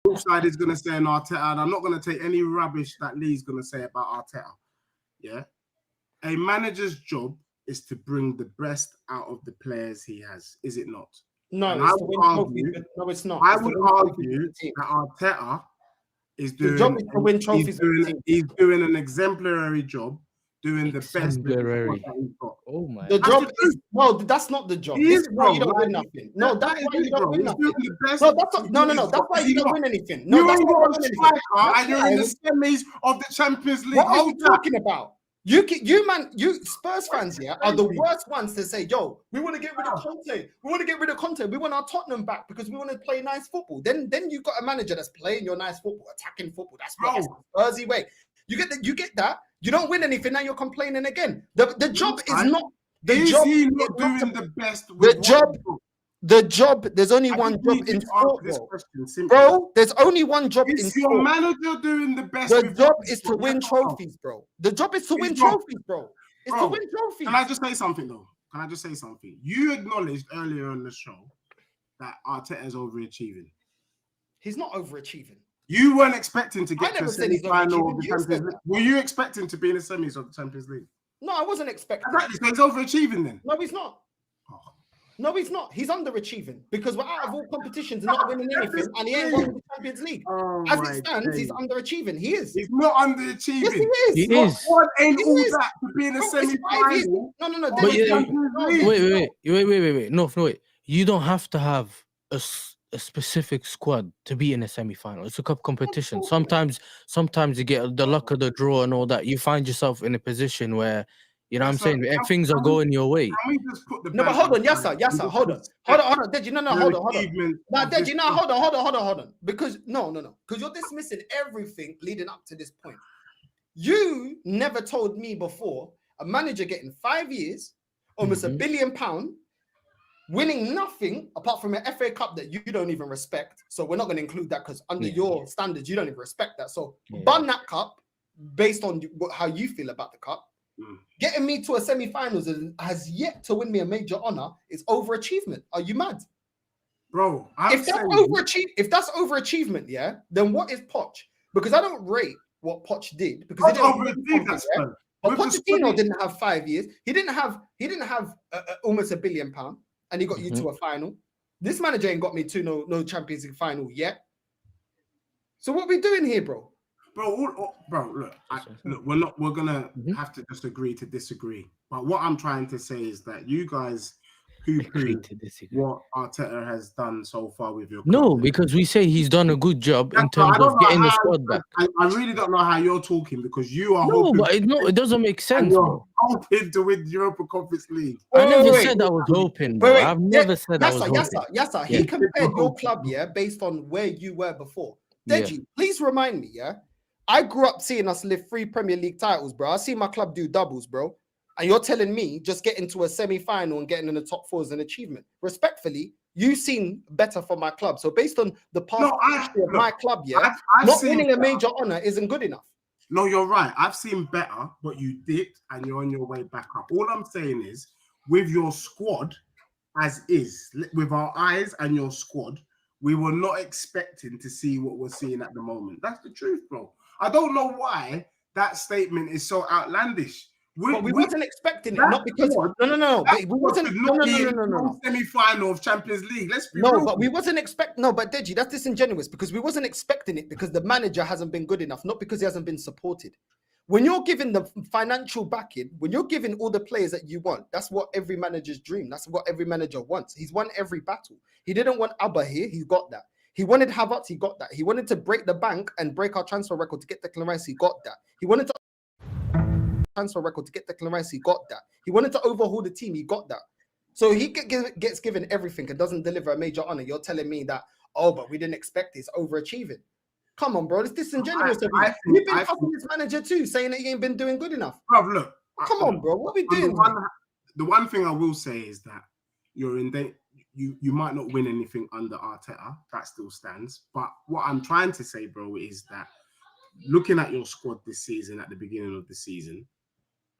Northside is going to say on Arteta, and I'm not going to take any rubbish that Lee's going to say about Arteta. Yeah, a manager's job is to bring the best out of the players he has. Is it not? No, and it's I would argue, no, it's not. I would argue that Arteta is doing. The job is to win trophies. He's doing an exemplary job. Doing the best with the squad that he's got. Oh my! The job is no, that's not the job. This is why you don't win nothing. No, that's why you don't win nothing. No, that's no. That's why you don't win anything. No, that's why you don't win anything. And you're in the semis of the Champions League. What are you talking about? You Spurs fans here are the worst ones to say, "Yo, we want to get rid of Conte. We want to get rid of Conte. We want our Tottenham back because we want to play nice football." Then you got a manager that's playing your nice football, attacking football. That's what Spursy way. You get that. You don't win anything. Now you're complaining again. The job is not. Is he not doing the best? The job. There's only one job in sport, bro. There's only one job in sport. Is your manager doing the best? The job is to win trophies, bro. The job is to win trophies, bro. It's to win trophies. Can I just say something though? You acknowledged earlier on the show that Arteta is overachieving. He's not overachieving. You weren't expecting to get to the semi-final of the Champions League. Were you expecting to be in the semis of the Champions League? No, I wasn't expecting. Exactly. So he's overachieving then. No, he's not. No, he's not. He's underachieving because we're out of all competitions and not winning anything, and he ain't won the Champions League. As it stands, he's underachieving. He is. He's not underachieving. Yes, he is. He is. What ain't all that to be in a semi-final? No. Wait. No, wait. You don't have to have a specific squad to be in a semi-final. It's a cup competition. Sometimes you get the luck of the draw and all that. You find yourself in a position where, you know what I'm saying, things are going your way. No, but hold on, Yasa, hold on. Deji, hold on. Now, Deji, hold on. Because because you're dismissing everything leading up to this point. You never told me before a manager getting 5 years, almost £1 billion, winning nothing apart from an FA Cup that you don't even respect. So we're not going to include that because under your standards, you don't even respect that. So bun that cup based on how you feel about the cup. Getting me to a semi-finals and has yet to win me a major honor is overachievement. Are you mad? Bro, if that's overachievement, yeah, then what is Poch? Because I don't rate what Poch did because but Pochettino didn't have 5 years. He didn't have almost £1 billion. And he got you to a final. This manager ain't got me to no Champions League final yet. So what we doing here, bro? Bro, look, we're gonna have to just agree to disagree. But what I'm trying to say is that you guys poo-poo what Arteta has done so far with your club. No, because we say he's done a good job in terms of getting the squad back. I really don't know how you're talking because you are it doesn't make sense. You're hoping to win the Europa Conference League. I never said I was hoping. I've never said I was hoping. Yasa, he compared your club, based on where you were before. Deji, please remind me, I grew up seeing us lift 3 Premier League titles, bro. I see my club do doubles, bro. And you're telling me just getting to a semi-final and getting in the top 4 is an achievement. Respectfully, you seem better for my club. So based on the past history of my club, not winning a major honor isn't good enough. No, you're right. I've seen better, but you dipped and you're on your way back up. All I'm saying is, with your squad as is, with our eyes and your squad, we were not expecting to see what we're seeing at the moment. That's the truth, bro. I don't know why that statement is so outlandish. We wasn't expecting it, not because no. We wasn't semi-final of Champions League. Let's be real. But we wasn't expecting. No, but Deji, that's disingenuous because we wasn't expecting it because the manager hasn't been good enough, not because he hasn't been supported. When you're giving the financial backing, when you're giving all the players that you want, that's what every manager's dream. That's what every manager wants. He's won every battle. He didn't want Abba here. He got that. He wanted Havertz. He got that. He wanted to break the bank and break our transfer record to get Declan Rice. He got that. He wanted to transfer record to get Declan Rice. He got that. He wanted to overhaul the team. He got that. So he gets given everything and doesn't deliver a major honor. You're telling me that, but we didn't expect this, overachieving. Come on, bro. It's disingenuous. You've been fucking this manager too, saying that he ain't been doing good enough. Bro, look. Come on, bro. What are we doing? The one thing I will say is that you're in you might not win anything under Arteta. That still stands. But what I'm trying to say, bro, is that looking at your squad this season, at the beginning of the season,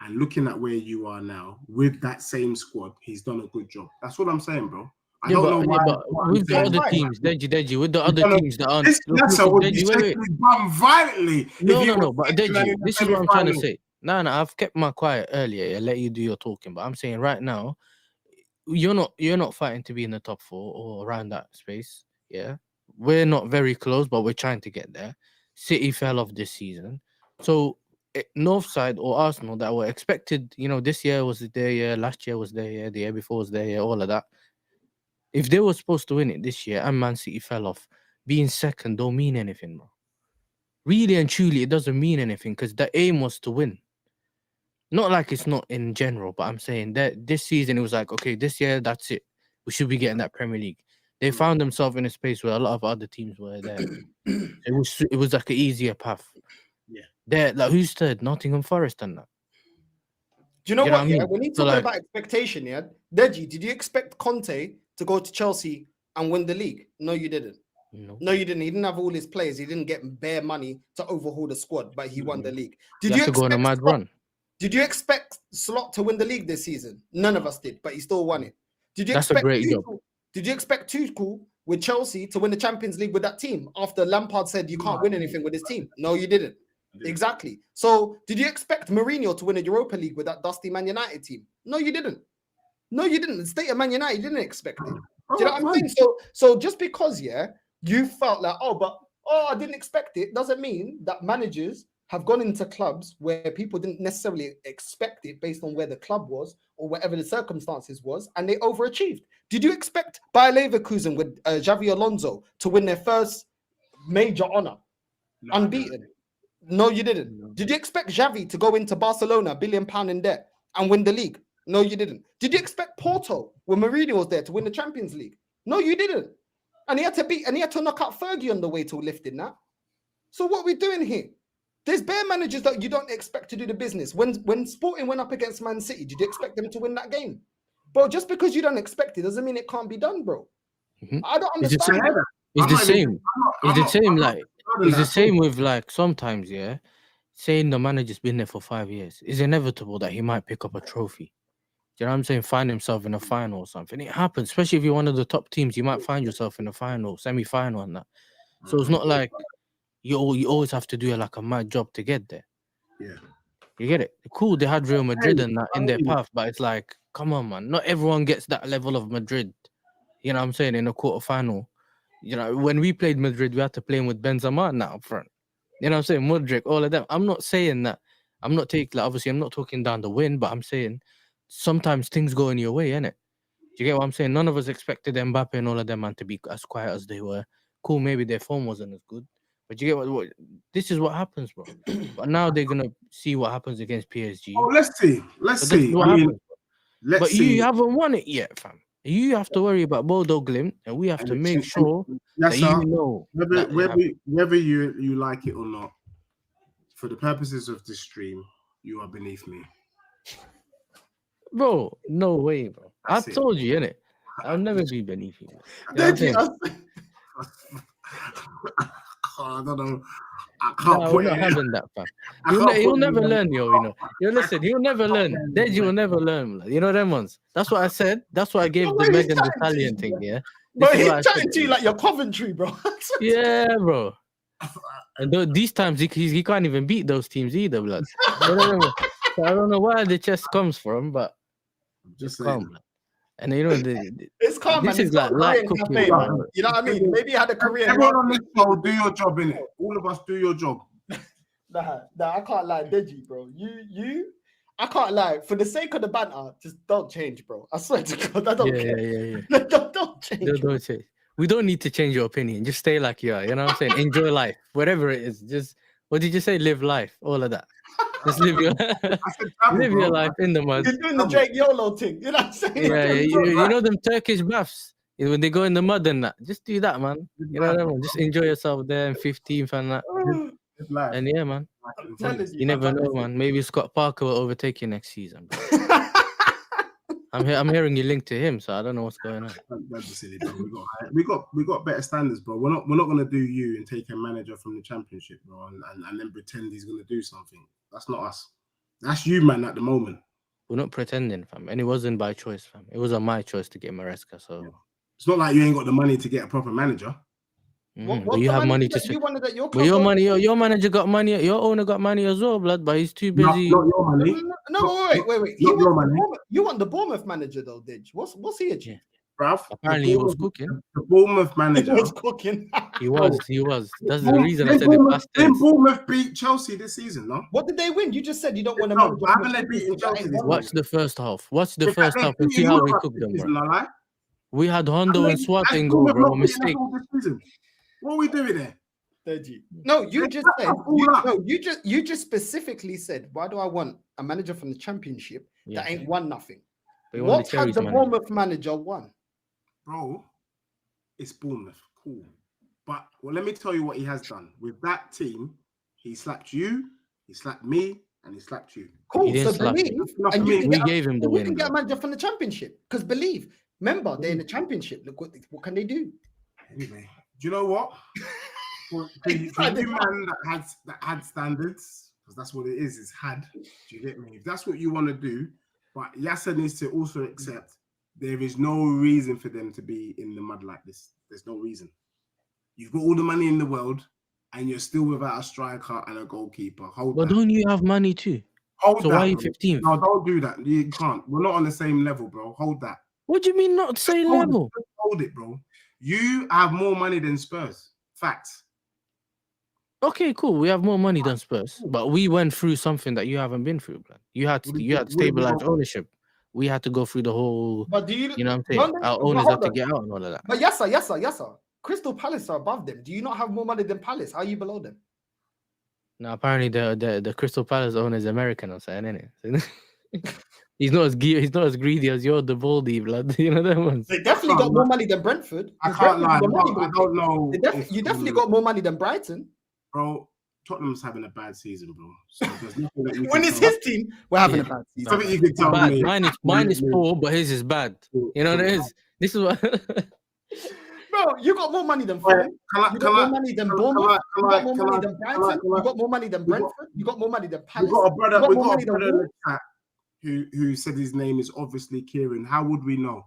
and looking at where you are now with that same squad, he's done a good job. That's what I'm saying, bro. I don't know why. but with the other teams, Deji, with the other teams that aren't. This Nessa would be Deji, wait. bummed violently. No, but Deji, this is what I'm trying to say. No, I've kept my quiet earlier. I let you do your talking, but I'm saying right now, you're not fighting to be in the top 4 or around that space. Yeah, we're not very close, but we're trying to get there. City fell off this season, so Northside or Arsenal that were expected, this year was their year, last year was their year, the year before was their year, all of that. If they were supposed to win it this year and Man City fell off, being second don't mean anything, bro. Really and truly, it doesn't mean anything because the aim was to win. Not like it's not in general, but I'm saying that this season it was like, okay, this year, that's it. We should be getting that Premier League. They found themselves in a space where a lot of other teams were there. It was like an easier path. Yeah. There, like who's third? Nottingham Forest and that. Do you know what? I mean? Yeah, when you talk about expectation, yeah, Deji, did you expect Conte to go to Chelsea and win the league? No, you didn't. No, you didn't. He didn't have all his players. He didn't get bare money to overhaul the squad, but he won the league. Did you go on a mad run? Did you expect Slot to win the league this season? None of us did, but he still won it. Did you That's expect a great job. Did you expect Tuchel with Chelsea to win the Champions League with that team after Lampard said you can't win anything with his team? No, you didn't. Exactly. So did you expect Mourinho to win a Europa League with that dusty Man United team? No, you didn't. No, you didn't. The state of Man United, you didn't expect it. Do you know what I'm saying? So just because, you felt like, I didn't expect it, doesn't mean that managers have gone into clubs where people didn't necessarily expect it based on where the club was or whatever the circumstances was, and they overachieved. Did you expect Bayer Leverkusen with Xavi Alonso to win their first major honor, unbeaten? No, you didn't. Did you expect Xavi to go into Barcelona, £1 billion in debt, and win the league? No, you didn't. Did you expect Porto, when Mourinho was there, to win the Champions League? No, you didn't. And he had to knock out Fergie on the way to lifting that. So what are we doing here? There's bare managers that you don't expect to do the business. When Sporting went up against Man City, did you expect them to win that game? Bro, just because you don't expect it doesn't mean it can't be done, bro. I don't understand. It's the same with like sometimes, saying the manager's been there for 5 years. It's inevitable that he might pick up a trophy. Do you know what I'm saying? Find himself in a final or something. It happens, especially if you're one of the top teams. You might find yourself in a final, semi-final, and that. So it's not like you always have to do like a mad job to get there. Yeah, you get it. Cool, they had Real Madrid and that in their path, but it's like, come on, man. Not everyone gets that level of Madrid. You know what I'm saying? In a quarterfinal, when we played Madrid, we had to play him with Benzema now up front. You know what I'm saying? Modric, all of them. I'm not saying that. I'm not talking down the win, but I'm saying sometimes things go in your way, innit? Do you get what I'm saying? None of us expected Mbappe and all of them, man, to be as quiet as they were. Cool, maybe their form wasn't as good. But you get what this is what happens, bro. But now they're gonna see what happens against PSG. Oh, let's see. But you haven't won it yet, fam. You have to worry about Bodo Glimt, and we have to make sure that whether you like it or not, for the purposes of this stream, you are beneath me. Bro, no way, bro. I told you, innit? I'll never be beneath you. I don't know. I can't we're not having that, fam. He'll never learn, You listen, he'll never learn. Deji will never learn. You know them ones. That's what I said. That's why I gave the Megan Thee Stallion thing, yeah? But he's chatting to you like you're Coventry, bro. Yeah, bro. And these times, he can't even beat those teams either, blood. So I don't know where the chest comes from, but just calm. And it's calm. This is like light cooking. You know what I mean? Maybe you had a career. Everyone on this show, do your job, innit? All of us do your job. Nah, I can't lie, Deji, bro. I can't lie. For the sake of the banter, just don't change, bro. I swear to God, I don't care. Yeah. Don't change. Don't change. We don't need to change your opinion. Just stay like you are. You know what I'm saying? Enjoy life, whatever it is. Just what did you say? Live life. All of that. Just live your life in the mud. You're doing the Drake YOLO thing. You know what I'm saying? Yeah, you know them Turkish baths when they go in the mud and that. Just do that, man. You know what I mean? Just enjoy yourself there in 15th and that. And yeah, man. You never know, man. Maybe Scott Parker will overtake you next season. I'm hearing you linked to him, so I don't know what's going on. That's silly, bro. We got better standards, bro. We're not gonna do you and take a manager from the Championship, bro, and then pretend he's gonna do something. That's not us. That's you, man. At the moment, we're not pretending, fam. And it wasn't by choice, fam. It was on my choice to get Maresca. So It's not like you ain't got the money to get a proper manager. What, But you have money to you wanted at your But your club? money, your manager got money, your owner got money as well, blood. But he's too Not busy. your money. No, wait. Not your money. You want the Bournemouth manager though, Deji? What's he achieved? Bruv, Apparently, he was cooking. The Bournemouth manager. He was cooking. He was. That's the reason I said it past Didn't tense. Bournemouth beat Chelsea this season, no? What did they win? You just said you don't want to No, manage. but haven't they beaten Chelsea this Watch the first half. Watch the If first they half and beat see how we Europe cooked this them, season, bro. I lie. We had Hondo and Swat Has in goal, Bournemouth bro. not beaten Mistake. us all this season? What are we doing there? Deji. No, you just said. You just specifically said. Why do I want a manager from the Championship that ain't won nothing? What had the Bournemouth manager won? Bro, it's Bournemouth. Cool. But let me tell you what he has done. With that team, he slapped you, he slapped me, and he slapped you. Cool. So believe, and we gave him the win. You can get a manager from the Championship. Because believe, remember, they're in the Championship. Look, what can they do? Anyway, do you know what? For you man that had standards, because that's what it is had. Do you get me? If that's what you want to do, but Yasser needs to also accept there is no reason for them to be in the mud like this. There's no reason. You've got all the money in the world, and you're still without a striker and a goalkeeper. But don't you have money too? Hold so that, why are you bro. 15th? No, don't do that. You can't. We're not on the same level, bro. Hold that. What do you mean not same level? Hold it, bro. You have more money than Spurs. Facts. Okay, cool. We have more money than Spurs, but we went through something that you haven't been through, blood. You had stabilized ownership. We had to go through the whole. But do you know what I'm saying? Our owners had to get out and all of that. But yes, sir. Crystal Palace are above them. Do you not have more money than Palace? How are you below them? No, apparently the Crystal Palace owner is American or something, isn't it? He's not as greedy as you're, the Baldy, blood. You know them ones. They definitely got more money than Brentford. I can't lie. I don't know. You definitely got more money than Brighton. Bro, Tottenham's having a bad season, bro. So there's nothing that you when it's his team, we're having a bad season. Something you can tell me. Mine is poor, but his is bad. You know what it is? This is what... Bro, you got more money than Fulham. You got more money than Bournemouth. You got more money than Brighton. You got more money than Brentford. You got more money than Palace. We got a brother in the chat who said his name is obviously Kieran. How would we know?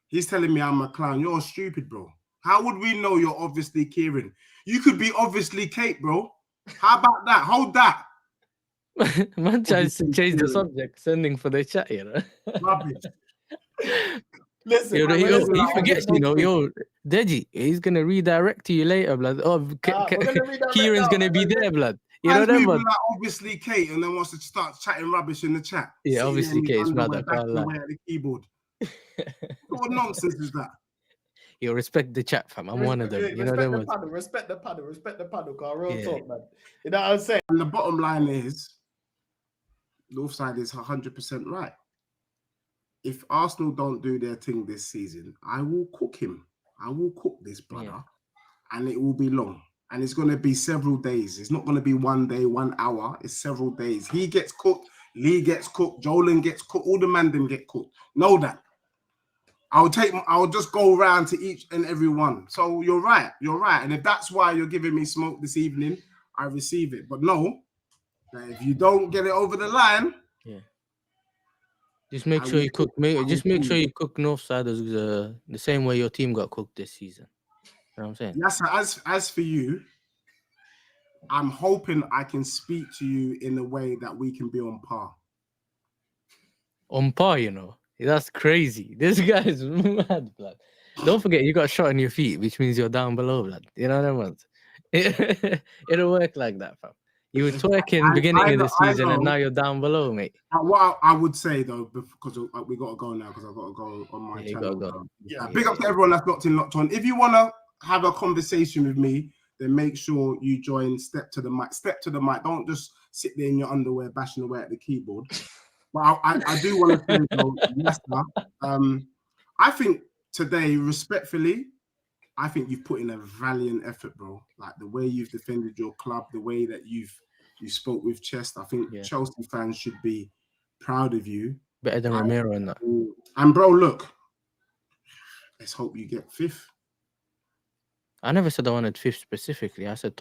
He's telling me I'm a clown. You're stupid, bro. How would we know you're obviously Kieran? You could be obviously Kate, bro. How about that? Hold that. Man tries to change the subject, sending for the chat, you know. Rubbish. Listen, he forgets, Deji, he's gonna redirect to you later, blood. Oh, Kieran's gonna be there, blood. You know that one. Like obviously Kate, and then wants to start chatting rubbish in the chat. Yeah, obviously Kate's mad. I can't lie. At the keyboard. What nonsense is that? You respect the chat, fam. I'm one of them. You know that one. Respect the paddle, car. Real talk, man. You know what I'm saying? And the bottom line is, Northside is 100% right. If Arsenal don't do their thing this season, I will cook him. I will cook this brother, and it will be long. And it's going to be several days. It's not going to be 1 day, 1 hour. It's several days. He gets cooked. Lee gets cooked. Jolan gets cooked. All the man them get cooked. Know that. I'll just go around to each and every one. So you're right. And if that's why you're giving me smoke this evening, I receive it. But no, if you don't get it over the line, just make sure you cook. Just make sure you cook Northsiders the same way your team got cooked this season. You know what I'm saying? Yes. As for you, I'm hoping I can speak to you in a way that we can be on par. On par, you know. That's crazy. This guy is mad, blood. Don't forget, you got shot in your feet, which means you're down below, blood. You know what I mean? It'll work like that, fam. You were twerking beginning of the season, and now you're down below, mate. What I would say, though, because we got to go now, because I've got to go on my channel. Go. Big up to everyone that's locked on. If you want to have a conversation with me, then make sure you join Step to the Mic. Don't just sit there in your underwear bashing away at the keyboard. But I do want to say, though, Leicester, I think today, respectfully, I think you've put in a valiant effort, bro. Like the way you've defended your club, the way that you spoke with chest. I think Chelsea fans should be proud of you. Better than Romero in that. And bro, look, let's hope you get 5th. I never said I wanted 5th specifically. I said top.